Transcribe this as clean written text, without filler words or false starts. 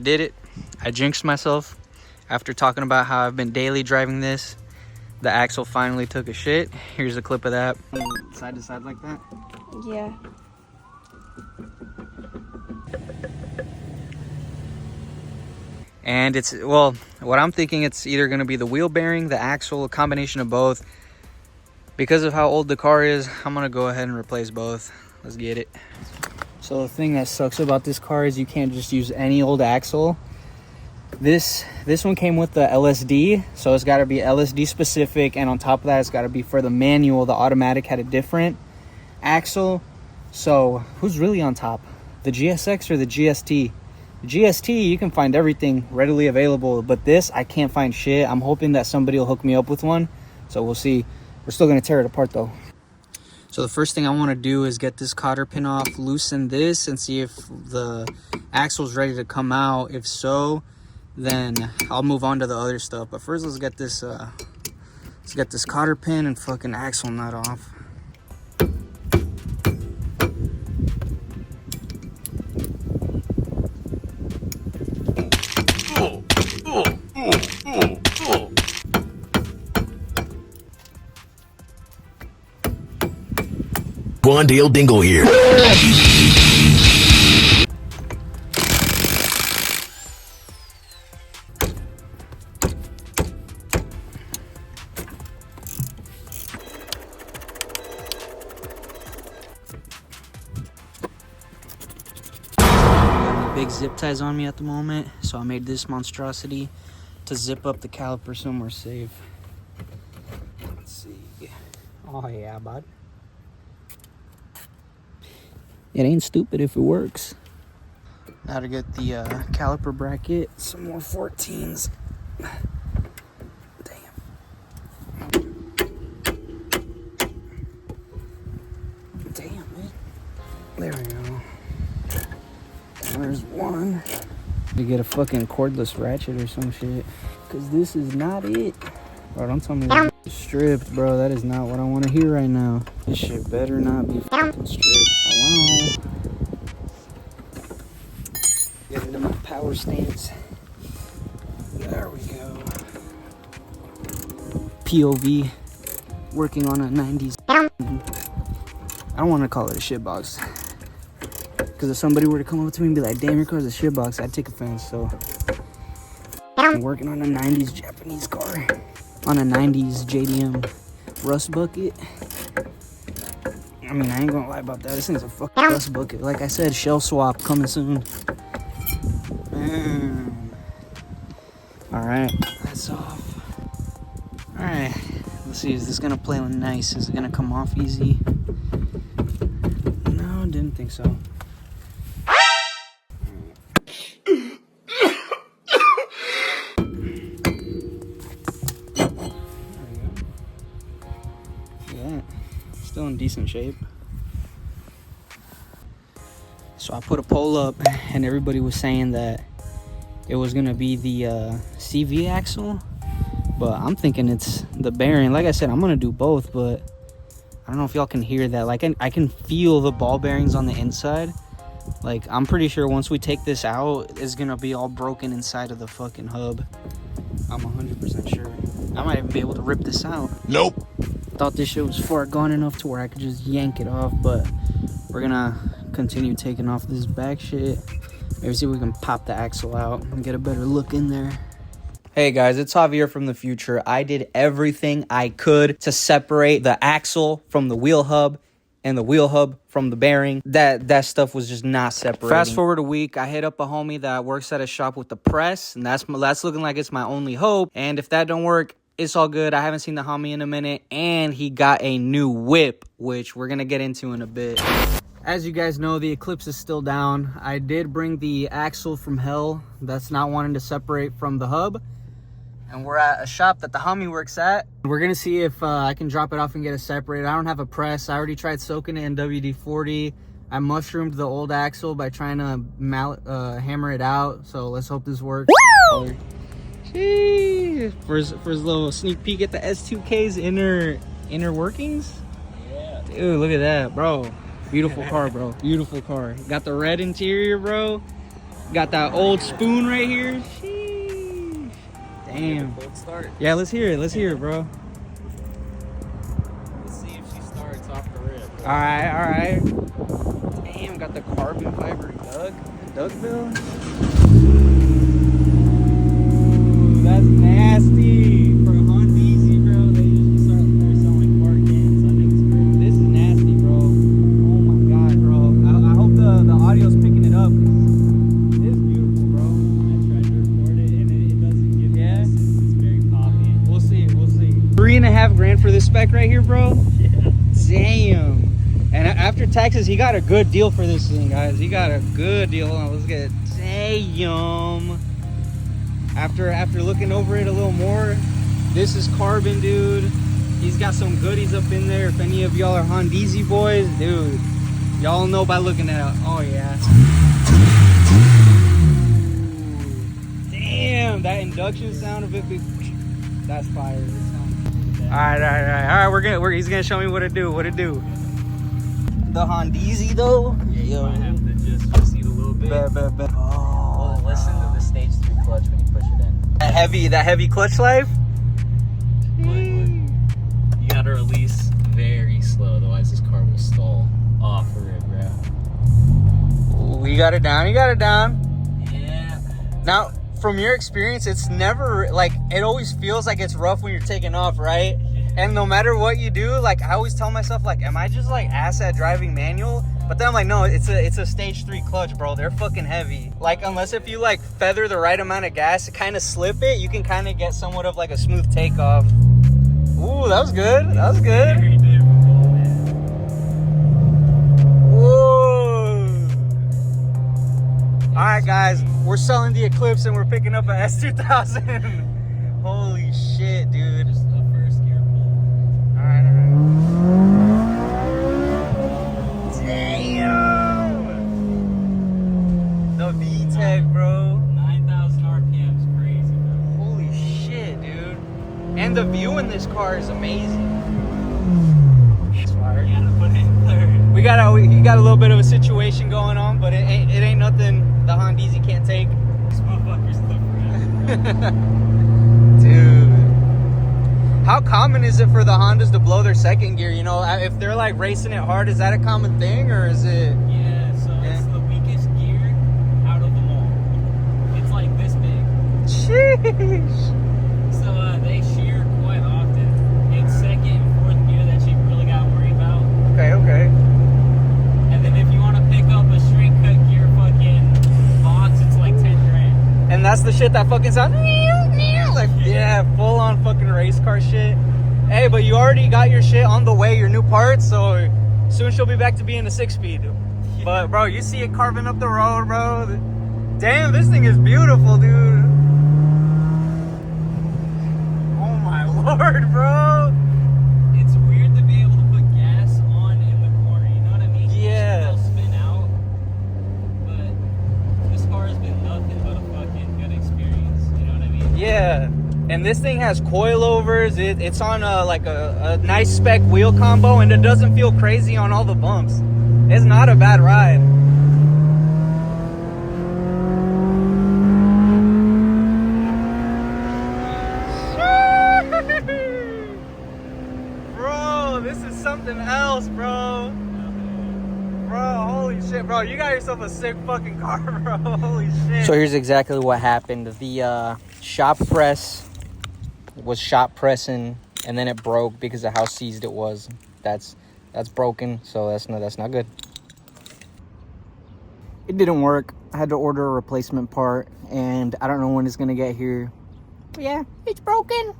did it. I jinxed myself. After talking about how I've been daily driving this, the axle finally took a shit. Here's a clip of that. Side to side like that? Yeah. And it's, well, what I'm thinking, it's either going to be the wheel bearing, the axle, a combination of both. Because of how old the car is, I'm going to go ahead and replace both. Let's get it. So the thing that sucks about this car is you can't just use any old axle. This one came with the LSD, so it's got to be LSD specific, and on top of that, it's got to be for the manual. The automatic had a different axle. So who's really on top, the GSX or the GST? The GST, you can find everything readily available, but this, I can't find shit. I'm hoping that somebody will hook me up with one, so we'll see. We're still gonna tear it apart though. So the first thing I want to do is get this cotter pin off, loosen this, and see if the axle's ready to come out. If so, then I'll move on to the other stuff. But first, let's get this cotter pin and fucking axle nut off. Wandale Dingle here. Big zip ties on me at the moment, so I made this monstrosity to zip up the caliper so we're safe. Let's see. Oh yeah, bud. It ain't stupid if it works. Now to get the caliper bracket, some more 14s. Damn. Damn it. There we go. There's one. To get a fucking cordless ratchet or some shit, cause this is not it. Bro, don't tell me it's stripped, bro. That is not what I want to hear right now. This shit better not be fucking stripped. Hello. Get into my power stance. There we go. POV. Working on a 90s. I don't want to call it a shitbox. Because if somebody were to come up to me and be like, damn, your car's a shitbox, I'd take offense. So I'm working on a 90s Japanese car. On a 90s JDM rust bucket. I mean, I ain't gonna lie about that. This thing's a fucking rust bucket. Like I said, shell swap coming soon. Alright, that's off. Alright, let's see. Is this gonna play nice? Is it gonna come off easy? No, didn't think so. Still in decent shape. So I put a poll up and everybody was saying that it was gonna be the CV axle, but I'm thinking it's the bearing. Like I said, I'm gonna do both, but I don't know if y'all can hear that. Like I can feel the ball bearings on the inside. Like I'm pretty sure once we take this out, it's gonna be all broken inside of the fucking hub. I'm 100% sure. I might even be able to rip this out. Nope. Thought this shit was far gone enough to where I could just yank it off, but we're gonna continue taking off this back shit. Maybe see if we can pop the axle out and get a better look in there. Hey guys, it's Javier from the future. I did everything I could to separate the axle from the wheel hub and the wheel hub from the bearing. That stuff was just not separating. Fast forward a week, I hit up a homie that works at a shop with the press, and that's looking like it's my only hope. And if that don't work, it's all good. I haven't seen the homie in a minute, and he got a new whip, which we're gonna get into in a bit. As you guys know, the Eclipse is still down. I did bring the axle from hell that's not wanting to separate from the hub, and we're at a shop that the homie works at. We're gonna see if I can drop it off and get it separated. I don't have a press. I already tried soaking it in WD-40. I mushroomed the old axle by trying to hammer it out, so let's hope this works. Woo! For his little sneak peek at the s2K's inner workings. Yeah. Dude, look at that, bro. Beautiful car, bro. Beautiful car. Got the red interior, bro. Got that old spoon right here. Sheesh. Damn. Cold start. Yeah, let's hear it. Let's hear it, bro. Let's see if she starts off the rip. All right. Damn, got the carbon fiber duckbill. Ooh, that's nasty. For a Honda Easy, bro, they're selling car cans. I think it's great. This is nasty, bro. Oh my god, bro. I hope the audio's picking it up. It is beautiful, bro. I tried to record it and it doesn't give me this. It's very poppy. We'll see. $3.5 grand for this spec right here, bro. Yeah. Damn. And after taxes, he got a good deal for this thing, guys. He got a good deal. Hold on, let's get it. Damn. After looking over it a little more, this is carbon, dude. He's got some goodies up in there. If any of y'all are Hondeezy boys, dude, y'all know by looking at it. Oh yeah. Damn, that induction sound of it. That's fire. All right. He's gonna show me what to do. The Hondeezy though. Yeah, you might have to just proceed a little bit. Bet. Oh, listen to the stage 3 clutch when you push it in. That heavy clutch life. Look. You gotta release very slow, otherwise this car will stall off the rip, bro. We got it down. You got it down. Yeah. Now, from your experience, it's never like, it always feels like it's rough when you're taking off, right? And no matter what you do, like I always tell myself, like, am I just like ass at driving manual? But then I'm like, no, it's a stage 3 clutch, bro. They're fucking heavy. Like, unless if you like feather the right amount of gas to kind of slip it, you can kind of get somewhat of like a smooth takeoff. Ooh, that was good. Very difficult, man. Whoa. All right, guys, we're selling the Eclipse and we're picking up a S2000. Holy shit, dude. Just a first gear pull. All right. Damn. The VTEC, bro. 9,000 RPM is crazy, bro. Holy shit, dude. And the view in this car is amazing. You gotta put it in third. We got a little bit of a situation going on, but it ain't nothing the Hondeezy can't take. These motherfuckers look forever, Dude. How common is it for the Hondas to blow their second gear? You know, if they're like racing it hard, is that a common thing or is it? bro. Yeah, so it's the weakest gear out of them all. It's like this big. Sheesh. So they shear quite often. It's second and fourth gear that you really gotta worry about. Okay. And then if you want to pick up a straight cut gear fucking box, it's like 10 grand. And that's the shit that fucking sounds like, yeah, full on fucking race car shit. Hey, but you already got your shit on the way, your new parts, so soon she'll be back to being a 6-speed. But bro, you see it carving up the road, bro. Damn, this thing is beautiful, dude. Oh my lord, bro. It's weird to be able to put gas on in the corner, you know what I mean? Yeah. They'll spin out, but this car has been nothing but a fucking good experience, you know what I mean? Yeah, and this thing has coilovers. It's on a nice spec wheel combo, and it doesn't feel crazy on all the bumps. It's not a bad ride. Bro, this is something else, bro. Bro, holy shit, bro. You got yourself a sick fucking car, bro. Holy shit. So here's exactly what happened. The shop press was shop pressing, and then it broke because of how seized it was. That's broken, so that's not good. It didn't work. I had to order a replacement part, and I don't know when it's gonna get here. But yeah, it's broken.